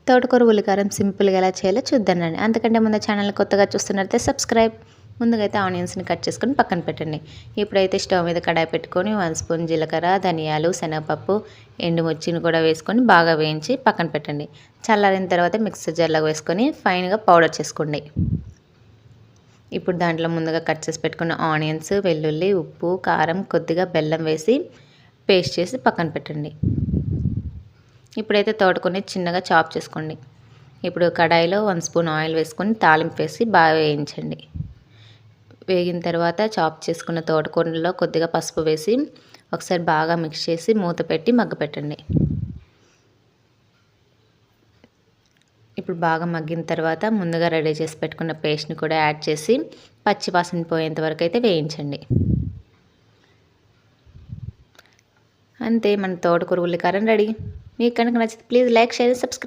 తోటకూర ఉల్లికారం సింపుల్గా ఎలా చేయాలో చూద్దానండి. అంతకంటే ముందు ఛానల్ని కొత్తగా చూస్తున్నట్లయితే సబ్స్క్రైబ్. ముందుగా అయితే ఆనియన్స్ని కట్ చేసుకొని పక్కన పెట్టండి. ఇప్పుడైతే స్టవ్ మీద కడాయి పెట్టుకొని 1 స్పూన్ జీలకర్ర, ధనియాలు, శనగపప్పు, ఎండుమిర్చిని కూడా వేసుకొని బాగా వేయించి పక్కన పెట్టండి. చల్లారిన తర్వాత మిక్సర్ జార్లో వేసుకొని ఫైన్గా పౌడర్ చేసుకోండి. ఇప్పుడు దాంట్లో ముందుగా కట్ చేసి పెట్టుకున్న ఆనియన్స్, వెల్లుల్లి, ఉప్పు, కారం, కొద్దిగా బెల్లం వేసి పేస్ట్ చేసి పక్కన పెట్టండి. ఇప్పుడైతే తోటకూరని చిన్నగా చాప్ చేసుకోండి. ఇప్పుడు కడాయిలో 1 స్పూన్ ఆయిల్ వేసుకొని తాలింపు వేసి బాగా వేయించండి. వేగిన తర్వాత చాప్ చేసుకున్న తోటకూరలో కొద్దిగా పసుపు వేసి ఒకసారి బాగా మిక్స్ చేసి మూత పెట్టి మగ్గపెట్టండి. ఇప్పుడు బాగా మగ్గిన తర్వాత ముందుగా రెడీ చేసి పెట్టుకున్న పేస్ట్ని కూడా యాడ్ చేసి పచ్చి వాసన పోయేంత వరకు అయితే వేయించండి. అంతే, మన తోటకూర ఉల్లికారం రెడీ. మీకు కనుక నచ్చితే ప్లీజ్ లైక్, షేర్, సబ్స్క్రైబ్.